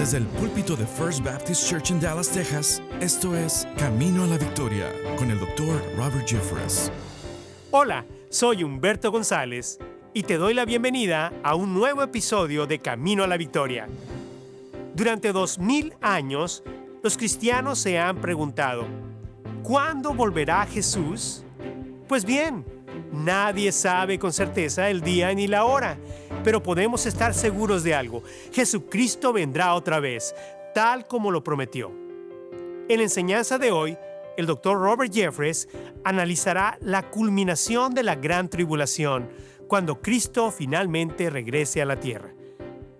Desde el púlpito de First Baptist Church en Dallas, Texas, esto es Camino a la Victoria con el Dr. Robert Jeffress. Hola, soy Humberto González y te doy la bienvenida a un nuevo episodio de Camino a la Victoria. Durante 2000 años, los cristianos se han preguntado, ¿cuándo volverá Jesús? Pues bien, nadie sabe con certeza el día ni la hora, pero podemos estar seguros de algo: Jesucristo vendrá otra vez, tal como lo prometió. En la enseñanza de hoy, el Dr. Robert Jeffress analizará la culminación de la gran tribulación, cuando Cristo finalmente regrese a la tierra.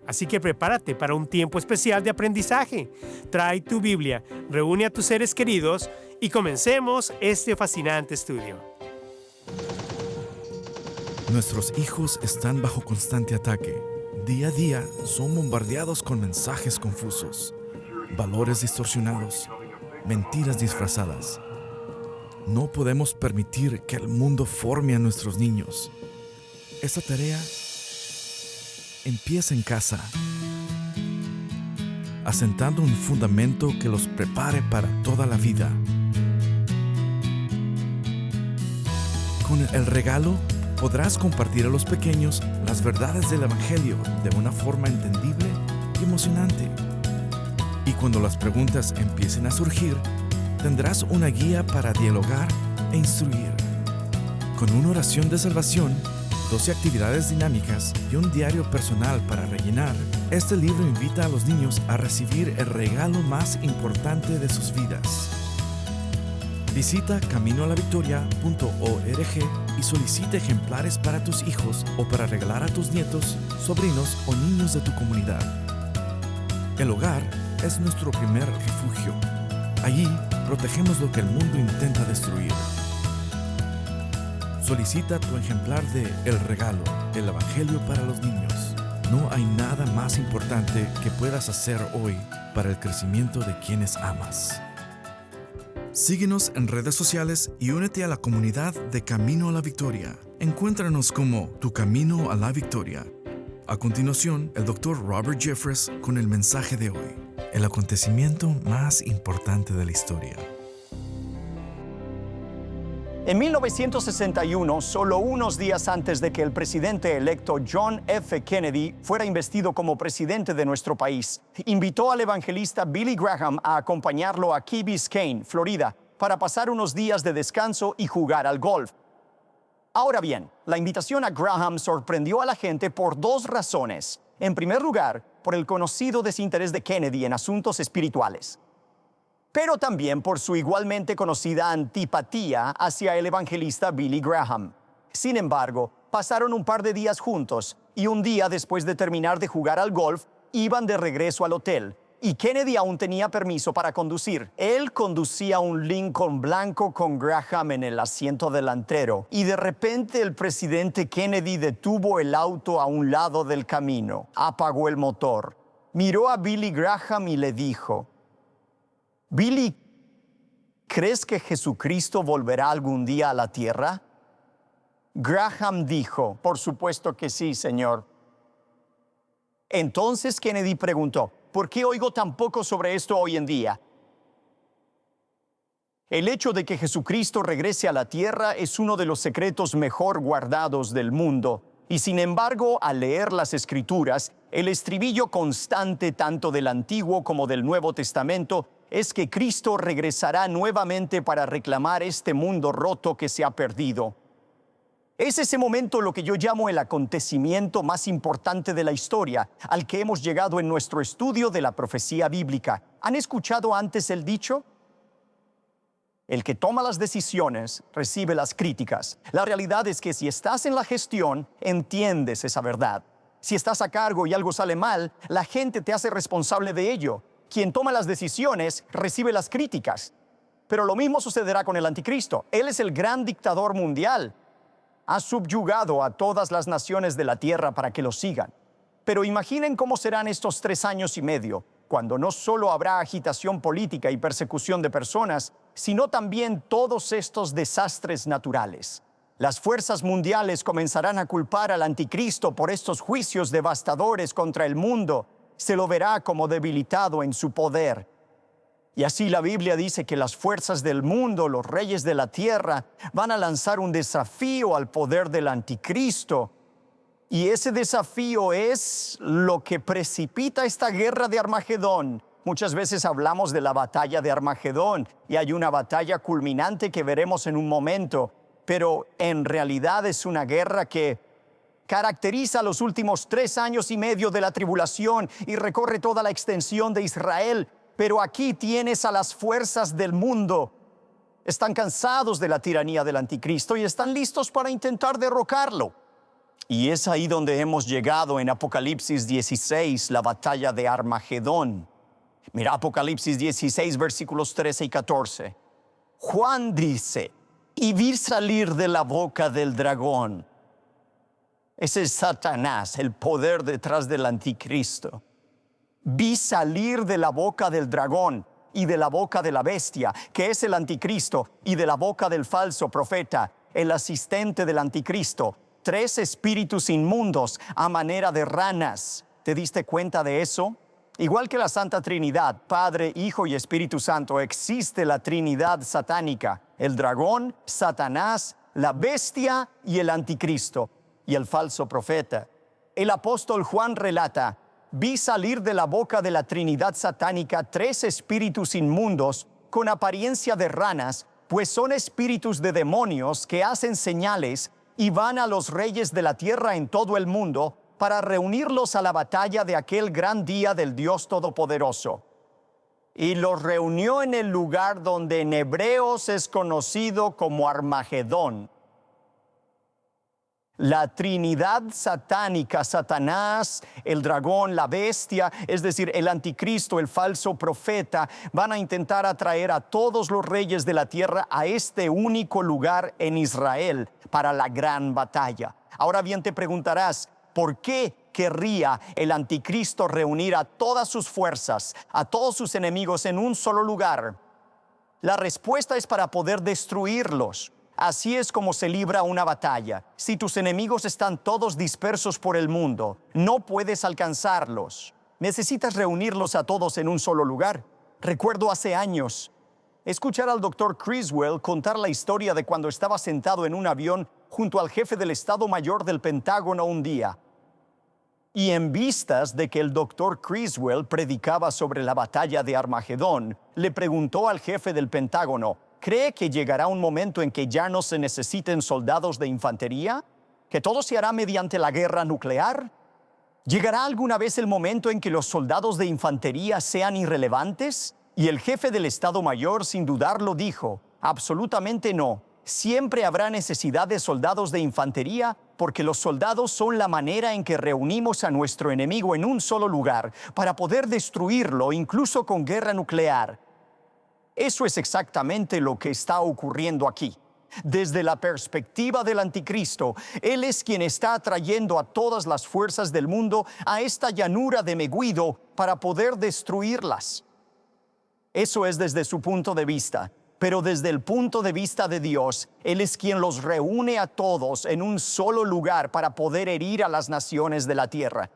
Así que prepárate para un tiempo especial de aprendizaje. Trae tu Biblia, reúne a tus seres queridos y comencemos este fascinante estudio. Nuestros hijos están bajo constante ataque. Día a día son bombardeados con mensajes confusos, valores distorsionados, mentiras disfrazadas. No podemos permitir que el mundo forme a nuestros niños. Esta tarea empieza en casa, asentando un fundamento que los prepare para toda la vida. Con el regalo podrás compartir a los pequeños las verdades del Evangelio de una forma entendible y emocionante. Y cuando las preguntas empiecen a surgir, tendrás una guía para dialogar e instruir. Con una oración de salvación, 12 actividades dinámicas y un diario personal para rellenar, este libro invita a los niños a recibir el regalo más importante de sus vidas. Visita caminoalavictoria.org y solicita ejemplares para tus hijos o para regalar a tus nietos, sobrinos o niños de tu comunidad. El hogar es nuestro primer refugio. Allí protegemos lo que el mundo intenta destruir. Solicita tu ejemplar de El Regalo, el Evangelio para los niños. No hay nada más importante que puedas hacer hoy para el crecimiento de quienes amas. Síguenos en redes sociales y únete a la comunidad de Camino a la Victoria. Encuéntranos como Tu Camino a la Victoria. A continuación, el Dr. Robert Jeffress con el mensaje de hoy: el acontecimiento más importante de la historia. En 1961, solo unos días antes de que el presidente electo John F. Kennedy fuera investido como presidente de nuestro país, invitó al evangelista Billy Graham a acompañarlo a Key Biscayne, Florida, para pasar unos días de descanso y jugar al golf. Ahora bien, la invitación a Graham sorprendió a la gente por dos razones. En primer lugar, por el conocido desinterés de Kennedy en asuntos espirituales, pero también por su igualmente conocida antipatía hacia el evangelista Billy Graham. Sin embargo, pasaron un par de días juntos y un día después de terminar de jugar al golf, iban de regreso al hotel y Kennedy aún tenía permiso para conducir. Él conducía un Lincoln blanco con Graham en el asiento delantero y de repente el presidente Kennedy detuvo el auto a un lado del camino, apagó el motor, miró a Billy Graham y le dijo: Billy, ¿crees que Jesucristo volverá algún día a la tierra? Graham dijo: por supuesto que sí, señor. Entonces Kennedy preguntó: ¿por qué oigo tan poco sobre esto hoy en día? El hecho de que Jesucristo regrese a la tierra es uno de los secretos mejor guardados del mundo. Y sin embargo, al leer las Escrituras, el estribillo constante tanto del Antiguo como del Nuevo Testamento es que Cristo regresará nuevamente para reclamar este mundo roto que se ha perdido. Es ese momento lo que yo llamo el acontecimiento más importante de la historia, al que hemos llegado en nuestro estudio de la profecía bíblica. ¿Han escuchado antes el dicho? El que toma las decisiones recibe las críticas. La realidad es que si estás en la gestión, entiendes esa verdad. Si estás a cargo y algo sale mal, la gente te hace responsable de ello. Quien toma las decisiones recibe las críticas. Pero lo mismo sucederá con el anticristo. Él es el gran dictador mundial. Ha subyugado a todas las naciones de la tierra para que lo sigan. Pero imaginen cómo serán estos 3 años y medio, cuando no solo habrá agitación política y persecución de personas, sino también todos estos desastres naturales. Las fuerzas mundiales comenzarán a culpar al anticristo por estos juicios devastadores contra el mundo. se lo verá como debilitado en su poder. Y así la Biblia dice que las fuerzas del mundo, los reyes de la tierra, van a lanzar un desafío al poder del anticristo. Y ese desafío es lo que precipita esta guerra de Armagedón. Muchas veces hablamos de la batalla de Armagedón y hay una batalla culminante que veremos en un momento, pero en realidad es una guerra que caracteriza los últimos 3 años y medio de la tribulación y recorre toda la extensión de Israel. Pero aquí tienes a las fuerzas del mundo. Están cansados de la tiranía del anticristo y están listos para intentar derrocarlo. Y es ahí donde hemos llegado en Apocalipsis 16, la batalla de Armagedón. Mira Apocalipsis 16, versículos 13 y 14. Juan dice, y vi salir de la boca del dragón. Ese es Satanás, el poder detrás del anticristo. Vi salir de la boca del dragón y de la boca de la bestia, que es el anticristo, y de la boca del falso profeta, el asistente del anticristo, 3 espíritus inmundos a manera de ranas. ¿Te diste cuenta de eso? Igual que la Santa Trinidad, Padre, Hijo y Espíritu Santo, existe la Trinidad satánica, el dragón, Satanás, la bestia y el anticristo, y el falso profeta. El apóstol Juan relata, vi salir de la boca de la Trinidad satánica 3 espíritus inmundos con apariencia de ranas, pues son espíritus de demonios que hacen señales y van a los reyes de la tierra en todo el mundo para reunirlos a la batalla de aquel gran día del Dios Todopoderoso. Y los reunió en el lugar donde en hebreos es conocido como Armagedón. La Trinidad satánica, Satanás, el dragón, la bestia, es decir, el anticristo, el falso profeta, van a intentar atraer a todos los reyes de la tierra a este único lugar en Israel para la gran batalla. Ahora bien, te preguntarás, ¿por qué querría el anticristo reunir a todas sus fuerzas, a todos sus enemigos en un solo lugar? La respuesta es para poder destruirlos. Así es como se libra una batalla. Si tus enemigos están todos dispersos por el mundo, no puedes alcanzarlos. Necesitas reunirlos a todos en un solo lugar. Recuerdo hace años escuchar al Dr. Criswell contar la historia de cuando estaba sentado en un avión junto al jefe del Estado Mayor del Pentágono un día. Y en vistas de que el Dr. Criswell predicaba sobre la batalla de Armagedón, le preguntó al jefe del Pentágono, ¿cree que llegará un momento en que ya no se necesiten soldados de infantería? ¿Que todo se hará mediante la guerra nuclear? ¿Llegará alguna vez el momento en que los soldados de infantería sean irrelevantes? Y el jefe del Estado Mayor, sin dudarlo, dijo, absolutamente no. Siempre habrá necesidad de soldados de infantería porque los soldados son la manera en que reunimos a nuestro enemigo en un solo lugar para poder destruirlo, incluso con guerra nuclear. Eso es exactamente lo que está ocurriendo aquí. Desde la perspectiva del anticristo, él es quien está atrayendo a todas las fuerzas del mundo a esta llanura de Megiddo para poder destruirlas. Eso es desde su punto de vista, pero desde el punto de vista de Dios, él es quien los reúne a todos en un solo lugar para poder herir a las naciones de la tierra.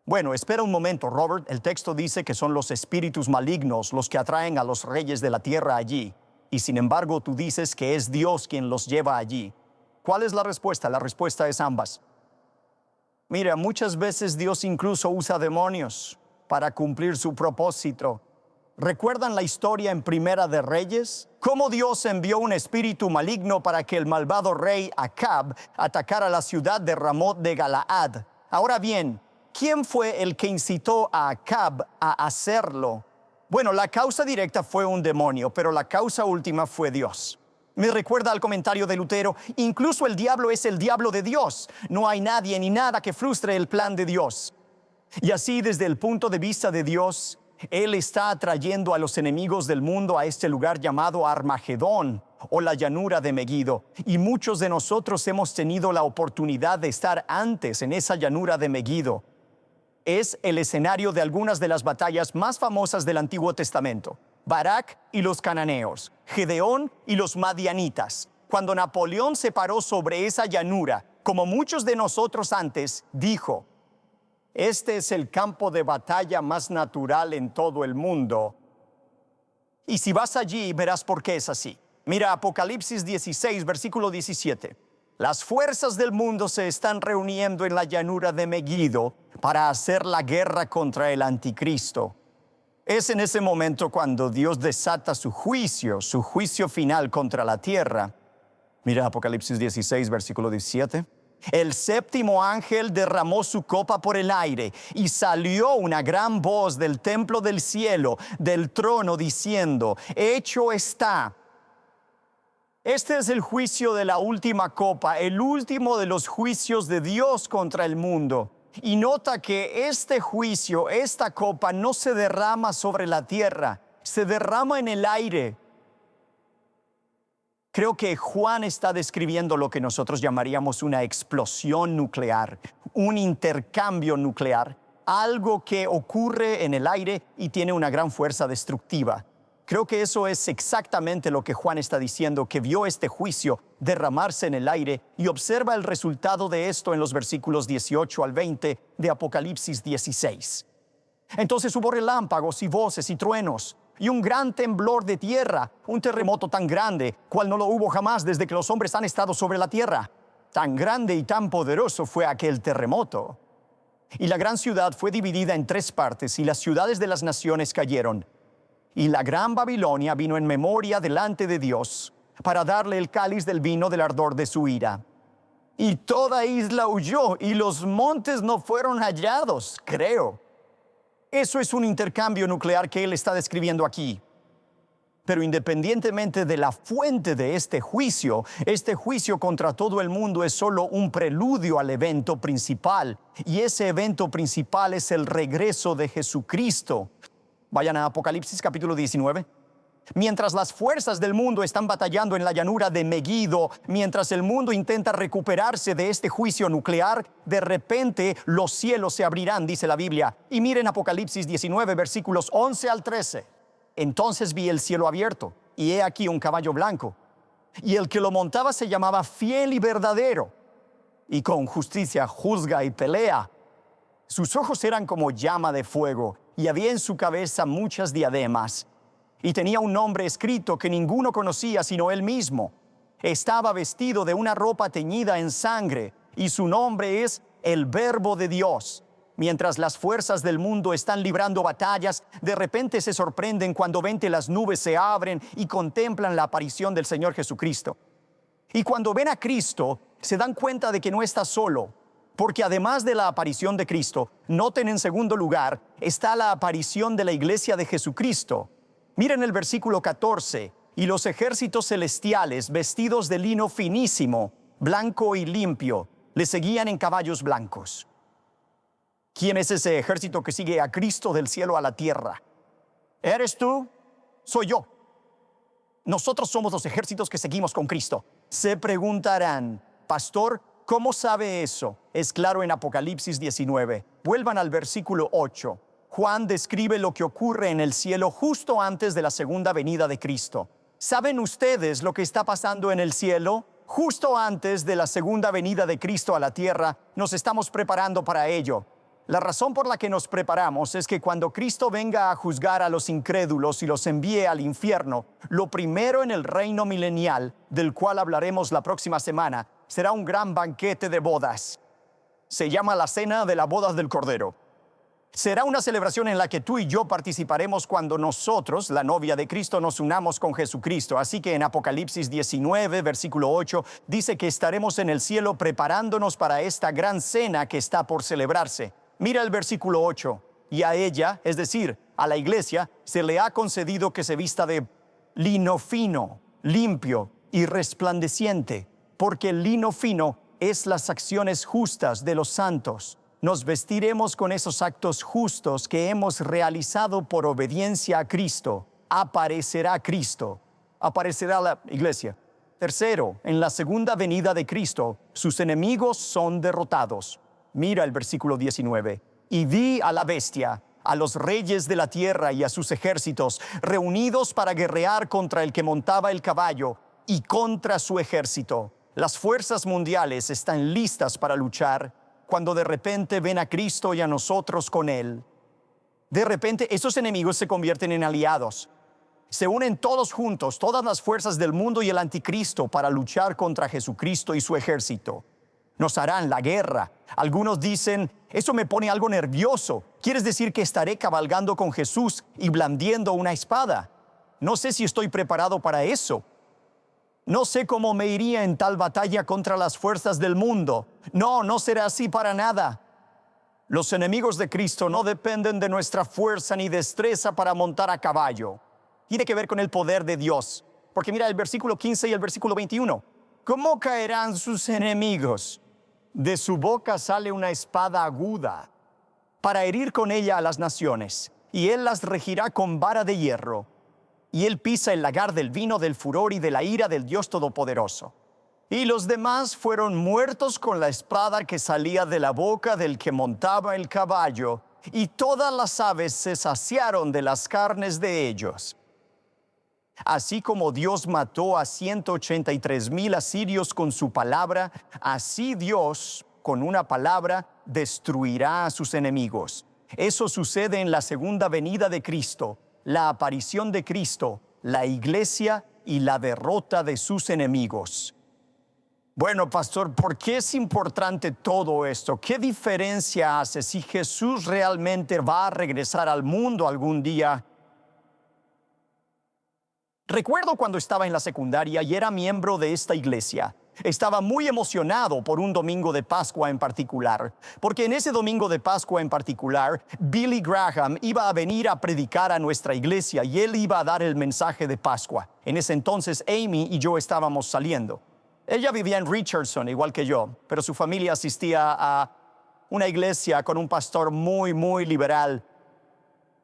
Bueno, espera un momento, Robert. El texto dice que son los espíritus malignos los que atraen a los reyes de la tierra allí. Y sin embargo, tú dices que es Dios quien los lleva allí. ¿Cuál es la respuesta? La respuesta es ambas. Mira, muchas veces Dios incluso usa demonios para cumplir su propósito. ¿Recuerdan la historia en Primera de Reyes? ¿Cómo Dios envió un espíritu maligno para que el malvado rey Acab atacara la ciudad de Ramot de Galaad? Ahora bien, ¿quién fue el que incitó a Acab a hacerlo? Bueno, la causa directa fue un demonio, pero la causa última fue Dios. Me recuerda al comentario de Lutero, incluso el diablo es el diablo de Dios. No hay nadie ni nada que frustre el plan de Dios. Y así, desde el punto de vista de Dios, Él está atrayendo a los enemigos del mundo a este lugar llamado Armagedón, o la llanura de Megiddo. Y muchos de nosotros hemos tenido la oportunidad de estar antes en esa llanura de Megiddo. Es el escenario de algunas de las batallas más famosas del Antiguo Testamento. Barak y los cananeos, Gedeón y los madianitas. Cuando Napoleón se paró sobre esa llanura, como muchos de nosotros antes, dijo, Este es el campo de batalla más natural en todo el mundo. Y si vas allí, verás por qué es así. Mira Apocalipsis 16, versículo 17. Las fuerzas del mundo se están reuniendo en la llanura de Megiddo para hacer la guerra contra el anticristo. Es en ese momento cuando Dios desata su juicio final contra la tierra. Mira Apocalipsis 16, versículo 17. El séptimo ángel derramó su copa por el aire y salió una gran voz del templo del cielo, del trono, diciendo: hecho está. Este es el juicio de la última copa, el último de los juicios de Dios contra el mundo. Y nota que este juicio, esta copa, no se derrama sobre la tierra, se derrama en el aire. Creo que Juan está describiendo lo que nosotros llamaríamos una explosión nuclear, un intercambio nuclear, algo que ocurre en el aire y tiene una gran fuerza destructiva. Creo que eso es exactamente lo que Juan está diciendo, que vio este juicio derramarse en el aire y observa el resultado de esto en los versículos 18 al 20 de Apocalipsis 16. Entonces hubo relámpagos y voces y truenos y un gran temblor de tierra, un terremoto tan grande, cual no lo hubo jamás desde que los hombres han estado sobre la tierra. Tan grande y tan poderoso fue aquel terremoto. Y la gran ciudad fue dividida en 3 partes, y las ciudades de las naciones cayeron. Y la gran Babilonia vino en memoria delante de Dios para darle el cáliz del vino del ardor de su ira. Y toda isla huyó, y los montes no fueron hallados, creo. Eso es un intercambio nuclear que él está describiendo aquí. Pero independientemente de la fuente de este juicio contra todo el mundo es solo un preludio al evento principal. Y ese evento principal es el regreso de Jesucristo. Vayan a Apocalipsis capítulo 19. Mientras las fuerzas del mundo están batallando en la llanura de Megiddo, mientras el mundo intenta recuperarse de este juicio nuclear, de repente los cielos se abrirán, dice la Biblia. Y miren Apocalipsis 19, versículos 11 al 13. Entonces vi el cielo abierto, y he aquí un caballo blanco. Y el que lo montaba se llamaba Fiel y Verdadero, y con justicia juzga y pelea. Sus ojos eran como llama de fuego, y había en su cabeza muchas diademas. Y tenía un nombre escrito que ninguno conocía sino él mismo. Estaba vestido de una ropa teñida en sangre, y su nombre es el Verbo de Dios. Mientras las fuerzas del mundo están librando batallas, de repente se sorprenden cuando ven que las nubes se abren y contemplan la aparición del Señor Jesucristo. Y cuando ven a Cristo, se dan cuenta de que no está solo, porque además de la aparición de Cristo, noten en segundo lugar, está la aparición de la iglesia de Jesucristo. Miren el versículo 14. Y los ejércitos celestiales, vestidos de lino finísimo, blanco y limpio, le seguían en caballos blancos. ¿Quién es ese ejército que sigue a Cristo del cielo a la tierra? ¿Eres tú? Soy yo. Nosotros somos los ejércitos que seguimos con Cristo. Se preguntarán, pastor, ¿cómo sabe eso? Es claro en Apocalipsis 19. Vuelvan al versículo 8. Juan describe lo que ocurre en el cielo justo antes de la segunda venida de Cristo. ¿Saben ustedes lo que está pasando en el cielo? Justo antes de la segunda venida de Cristo a la tierra, nos estamos preparando para ello. La razón por la que nos preparamos es que cuando Cristo venga a juzgar a los incrédulos y los envíe al infierno, lo primero en el reino milenial, del cual hablaremos la próxima semana, será un gran banquete de bodas. Se llama la Cena de las Bodas del Cordero. Será una celebración en la que tú y yo participaremos cuando nosotros, la novia de Cristo, nos unamos con Jesucristo. Así que en Apocalipsis 19, versículo 8, dice que estaremos en el cielo preparándonos para esta gran cena que está por celebrarse. Mira el versículo 8. Y a ella, es decir, a la iglesia, se le ha concedido que se vista de lino fino, limpio y resplandeciente, porque el lino fino es las acciones justas de los santos. Nos vestiremos con esos actos justos que hemos realizado por obediencia a Cristo. Aparecerá Cristo. Aparecerá la iglesia. Tercero, en la segunda venida de Cristo, sus enemigos son derrotados. Mira el versículo 19. Y vi a la bestia, a los reyes de la tierra y a sus ejércitos, reunidos para guerrear contra el que montaba el caballo y contra su ejército. Las fuerzas mundiales están listas para luchar. cuando de repente ven a Cristo y a nosotros con Él. De repente esos enemigos se convierten en aliados. Se unen todos juntos, todas las fuerzas del mundo y el anticristo para luchar contra Jesucristo y su ejército. Nos harán la guerra. Algunos dicen, eso me pone algo nervioso. ¿Quieres decir que estaré cabalgando con Jesús y blandiendo una espada? No sé si estoy preparado para eso. No sé cómo me iría en tal batalla contra las fuerzas del mundo. No será así para nada. Los enemigos de Cristo no dependen de nuestra fuerza ni destreza para montar a caballo. Tiene que ver con el poder de Dios. Porque mira el versículo 15 y el versículo 21. ¿Cómo caerán sus enemigos? De su boca sale una espada aguda para herir con ella a las naciones, y él las regirá con vara de hierro. Y él pisa el lagar del vino del furor y de la ira del Dios Todopoderoso. Y los demás fueron muertos con la espada que salía de la boca del que montaba el caballo, y todas las aves se saciaron de las carnes de ellos. Así como Dios mató a 183,000 asirios con su palabra, así Dios, con una palabra, destruirá a sus enemigos. Eso sucede en la segunda venida de Cristo, la aparición de Cristo, la iglesia y la derrota de sus enemigos. Bueno, pastor, ¿por qué es importante todo esto? ¿Qué diferencia hace si Jesús realmente va a regresar al mundo algún día? Recuerdo cuando estaba en la secundaria y era miembro de esta iglesia. Estaba muy emocionado por un domingo de Pascua en particular, porque en ese domingo de Pascua en particular, Billy Graham iba a venir a predicar a nuestra iglesia y él iba a dar el mensaje de Pascua. En ese entonces, Amy y yo estábamos saliendo. Ella vivía en Richardson, igual que yo, pero su familia asistía a una iglesia con un pastor muy liberal.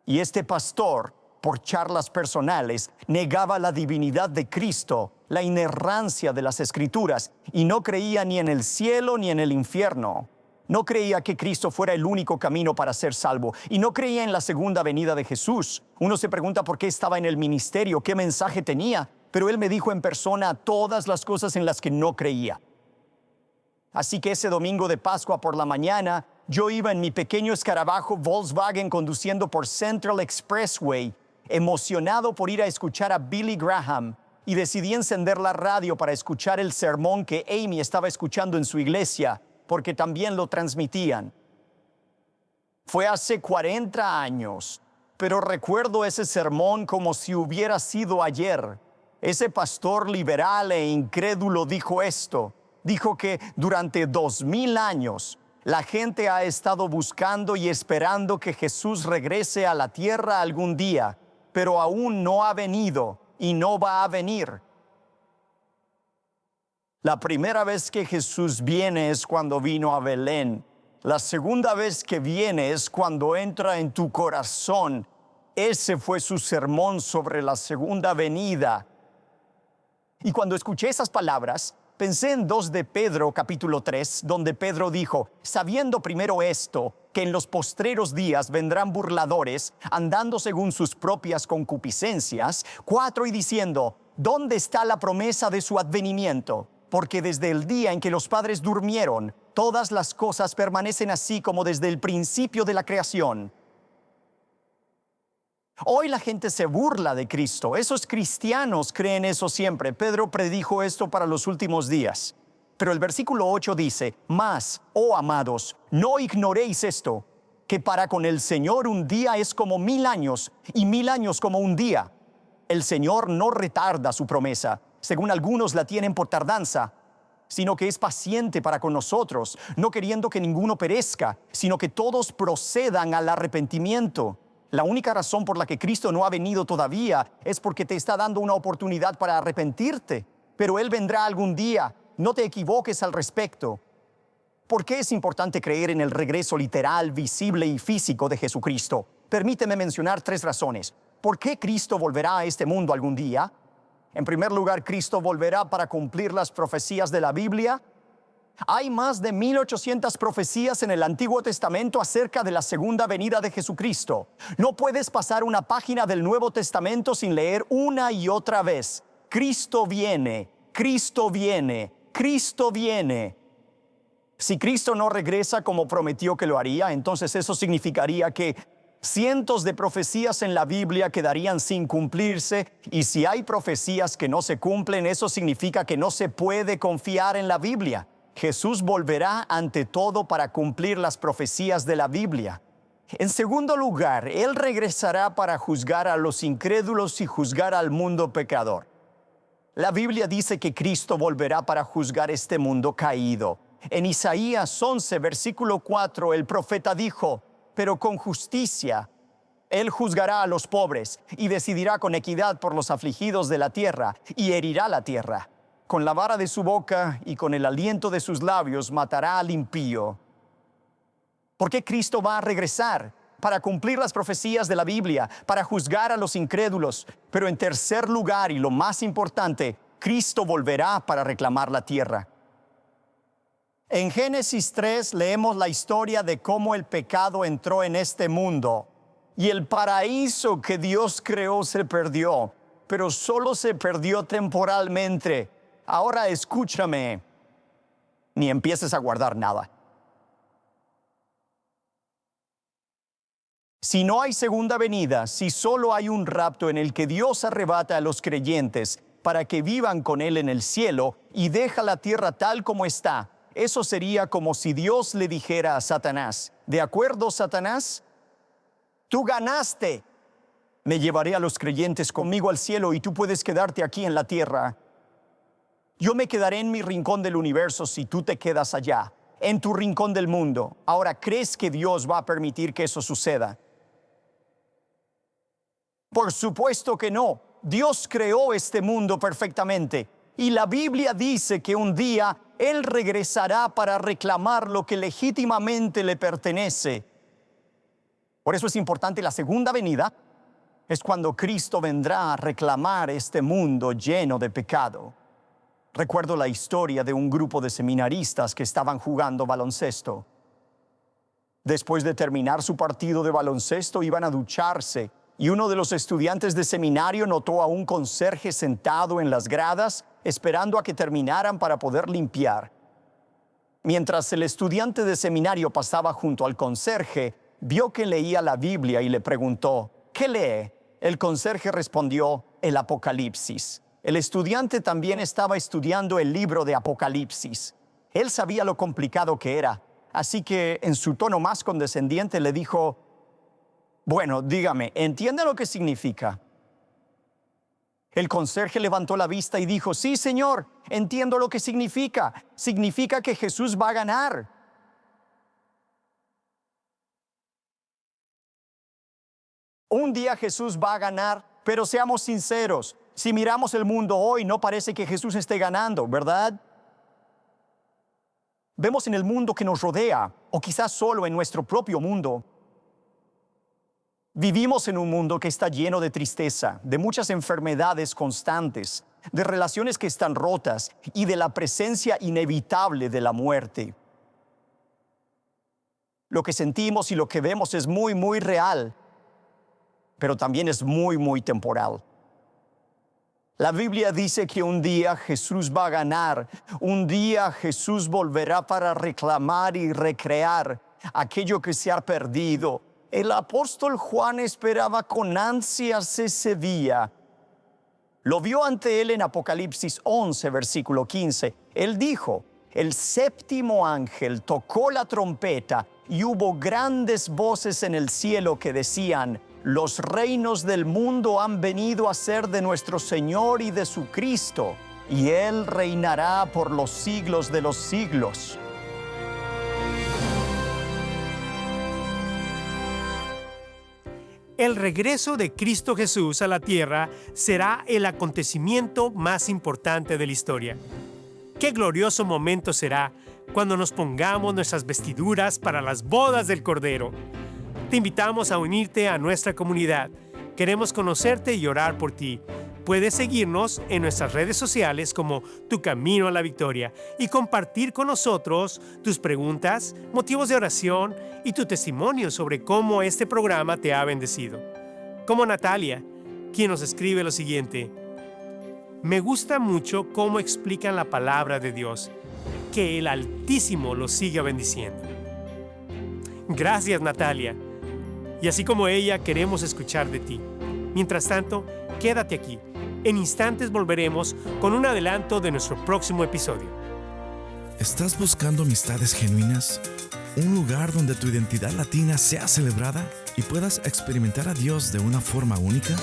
Y este pastor, por charlas personales, negaba la divinidad de Cristo, la inerrancia de las Escrituras, y no creía ni en el cielo ni en el infierno. No creía que Cristo fuera el único camino para ser salvo, y no creía en la segunda venida de Jesús. Uno se pregunta por qué estaba en el ministerio, qué mensaje tenía, pero él me dijo en persona todas las cosas en las que no creía. Así que ese domingo de Pascua por la mañana, yo iba en mi pequeño escarabajo Volkswagen conduciendo por Central Expressway, emocionado por ir a escuchar a Billy Graham, y decidí encender la radio para escuchar el sermón que Amy estaba escuchando en su iglesia, porque también lo transmitían. Fue hace 40 años, pero recuerdo ese sermón como si hubiera sido ayer. Ese pastor liberal e incrédulo dijo esto. Dijo que durante 2000 años la gente ha estado buscando y esperando que Jesús regrese a la tierra algún día, pero aún no ha venido y no va a venir. La primera vez que Jesús viene es cuando vino a Belén. La segunda vez que viene es cuando entra en tu corazón. Ese fue su sermón sobre la segunda venida. Y cuando escuché esas palabras, pensé en 2 de Pedro capítulo 3, donde Pedro dijo, sabiendo primero esto, que en los postreros días vendrán burladores, andando según sus propias concupiscencias. 4, y diciendo, ¿dónde está la promesa de su advenimiento? Porque desde el día en que los padres durmieron, todas las cosas permanecen así como desde el principio de la creación. Hoy la gente se burla de Cristo. Esos cristianos creen eso siempre. Pedro predijo esto para los últimos días. Pero el versículo 8 dice, mas, oh amados, no ignoréis esto, que para con el Señor un día es como 1000 años, y 1000 años como un día. El Señor no retarda su promesa, según algunos la tienen por tardanza, sino que es paciente para con nosotros, no queriendo que ninguno perezca, sino que todos procedan al arrepentimiento. La única razón por la que Cristo no ha venido todavía es porque te está dando una oportunidad para arrepentirte. Pero Él vendrá algún día. No te equivoques al respecto. ¿Por qué es importante creer en el regreso literal, visible y físico de Jesucristo? Permíteme mencionar 3 razones. ¿Por qué Cristo volverá a este mundo algún día? En primer lugar, Cristo volverá para cumplir las profecías de la Biblia. Hay más de 1800 profecías en el Antiguo Testamento acerca de la segunda venida de Jesucristo. No puedes pasar una página del Nuevo Testamento sin leer una y otra vez. Cristo viene, Cristo viene, Cristo viene. Si Cristo no regresa como prometió que lo haría, entonces eso significaría que cientos de profecías en la Biblia quedarían sin cumplirse, y si hay profecías que no se cumplen, eso significa que no se puede confiar en la Biblia. Jesús volverá ante todo para cumplir las profecías de la Biblia. En segundo lugar, Él regresará para juzgar a los incrédulos y juzgar al mundo pecador. La Biblia dice que Cristo volverá para juzgar este mundo caído. En Isaías 11, versículo 4, el profeta dijo: pero con justicia Él juzgará a los pobres y decidirá con equidad por los afligidos de la tierra, y herirá la tierra. Con la vara de su boca y con el aliento de sus labios matará al impío. ¿Por qué Cristo va a regresar? Para cumplir las profecías de la Biblia, para juzgar a los incrédulos. Pero en tercer lugar, y lo más importante, Cristo volverá para reclamar la tierra. En Génesis 3 leemos la historia de cómo el pecado entró en este mundo y el paraíso que Dios creó se perdió, pero solo se perdió temporalmente. Ahora escúchame, ni empieces a guardar nada. Si no hay segunda venida, si solo hay un rapto en el que Dios arrebata a los creyentes para que vivan con Él en el cielo y deja la tierra tal como está, eso sería como si Dios le dijera a Satanás: ¿de acuerdo, Satanás? Tú ganaste. Me llevaré a los creyentes conmigo al cielo y tú puedes quedarte aquí en la tierra. Yo me quedaré en mi rincón del universo si tú te quedas allá, en tu rincón del mundo. Ahora, ¿crees que Dios va a permitir que eso suceda? Por supuesto que no. Dios creó este mundo perfectamente. Y la Biblia dice que un día Él regresará para reclamar lo que legítimamente le pertenece. Por eso es importante la segunda venida. Es cuando Cristo vendrá a reclamar este mundo lleno de pecado. Recuerdo la historia de un grupo de seminaristas que estaban jugando baloncesto. Después de terminar su partido de baloncesto, iban a ducharse. Y uno de los estudiantes de seminario notó a un conserje sentado en las gradas, esperando a que terminaran para poder limpiar. Mientras el estudiante de seminario pasaba junto al conserje, vio que leía la Biblia y le preguntó: ¿qué lee? El conserje respondió: el Apocalipsis. El estudiante también estaba estudiando el libro de Apocalipsis. Él sabía lo complicado que era, así que en su tono más condescendiente le dijo: bueno, dígame, ¿entiende lo que significa? El conserje levantó la vista y dijo: sí, señor, entiendo lo que significa. Significa que Jesús va a ganar. Un día Jesús va a ganar, pero seamos sinceros. Si miramos el mundo hoy, no parece que Jesús esté ganando, ¿verdad? Vemos en el mundo que nos rodea, o quizás solo en nuestro propio mundo. Vivimos en un mundo que está lleno de tristeza, de muchas enfermedades constantes, de relaciones que están rotas y de la presencia inevitable de la muerte. Lo que sentimos y lo que vemos es muy, muy real, pero también es muy, muy temporal. La Biblia dice que un día Jesús va a ganar, un día Jesús volverá para reclamar y recrear aquello que se ha perdido. El apóstol Juan esperaba con ansias ese día. Lo vio ante él en Apocalipsis 11, versículo 15. Él dijo: el séptimo ángel tocó la trompeta y hubo grandes voces en el cielo que decían: los reinos del mundo han venido a ser de nuestro Señor y de su Cristo, y Él reinará por los siglos de los siglos. El regreso de Cristo Jesús a la tierra será el acontecimiento más importante de la historia. Qué glorioso momento será cuando nos pongamos nuestras vestiduras para las bodas del Cordero. Te invitamos a unirte a nuestra comunidad. Queremos conocerte y orar por ti. Puedes seguirnos en nuestras redes sociales como Tu Camino a la Victoria y compartir con nosotros tus preguntas, motivos de oración y tu testimonio sobre cómo este programa te ha bendecido. Como Natalia, quien nos escribe lo siguiente: me gusta mucho cómo explican la palabra de Dios. Que el Altísimo los siga bendiciendo. Gracias, Natalia. Y así como ella, queremos escuchar de ti. Mientras tanto, quédate aquí. En instantes volveremos con un adelanto de nuestro próximo episodio. ¿Estás buscando amistades genuinas? ¿Un lugar donde tu identidad latina sea celebrada y puedas experimentar a Dios de una forma única?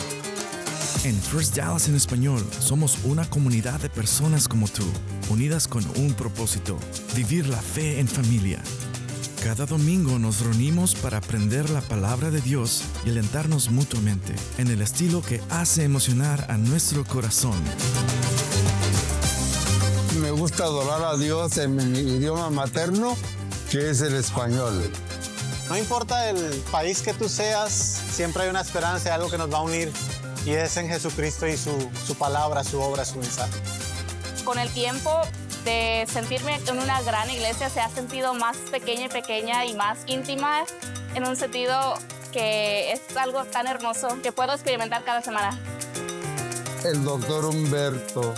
En First Dallas en español, somos una comunidad de personas como tú, unidas con un propósito: vivir la fe en familia. Cada domingo nos reunimos para aprender la palabra de Dios y alentarnos mutuamente en el estilo que hace emocionar a nuestro corazón. Me gusta adorar a Dios en mi idioma materno, que es el español. No importa el país que tú seas, siempre hay una esperanza, algo que nos va a unir, y es en Jesucristo y su palabra, su obra, su mensaje. Con el tiempo de sentirme en una gran iglesia se ha sentido más pequeña y más íntima, en un sentido que es algo tan hermoso que puedo experimentar cada semana. El doctor Humberto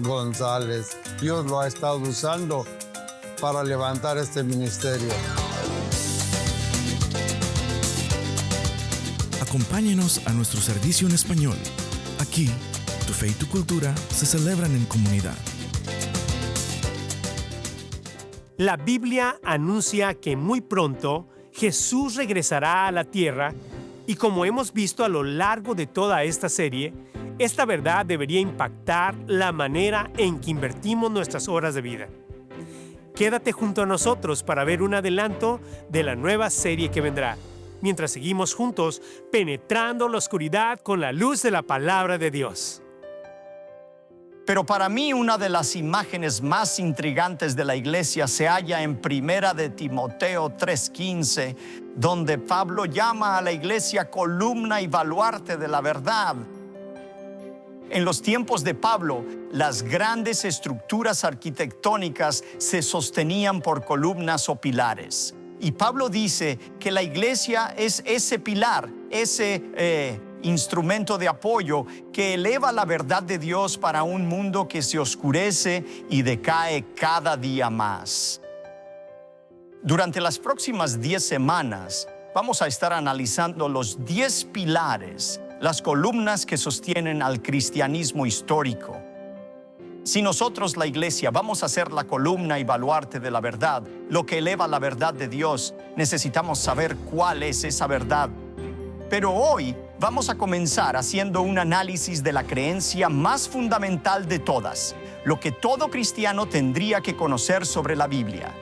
González, Dios lo ha estado usando para levantar este ministerio. Acompáñenos a nuestro servicio en español. Aquí, tu fe y tu cultura se celebran en comunidad. La Biblia anuncia que muy pronto Jesús regresará a la tierra y como hemos visto a lo largo de toda esta serie, esta verdad debería impactar la manera en que invertimos nuestras horas de vida. Quédate junto a nosotros para ver un adelanto de la nueva serie que vendrá, mientras seguimos juntos penetrando la oscuridad con la luz de la palabra de Dios. Pero para mí una de las imágenes más intrigantes de la iglesia se halla en 1 de Timoteo 3:15, donde Pablo llama a la iglesia columna y baluarte de la verdad. En los tiempos de Pablo, las grandes estructuras arquitectónicas se sostenían por columnas o pilares. Y Pablo dice que la iglesia es ese pilar, ese instrumento de apoyo que eleva la verdad de Dios para un mundo que se oscurece y decae cada día más. Durante las próximas 10 semanas vamos a estar analizando los 10 pilares, las columnas que sostienen al cristianismo histórico. Si nosotros, la iglesia, vamos a ser la columna y baluarte de la verdad, lo que eleva la verdad de Dios, necesitamos saber cuál es esa verdad. Pero hoy vamos a comenzar haciendo un análisis de la creencia más fundamental de todas, lo que todo cristiano tendría que conocer sobre la Biblia.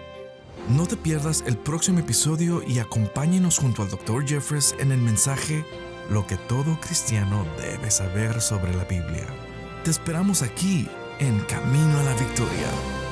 No te pierdas el próximo episodio y acompáñenos junto al Dr. Jeffress en el mensaje Lo que todo cristiano debe saber sobre la Biblia. Te esperamos aquí en Camino a la Victoria.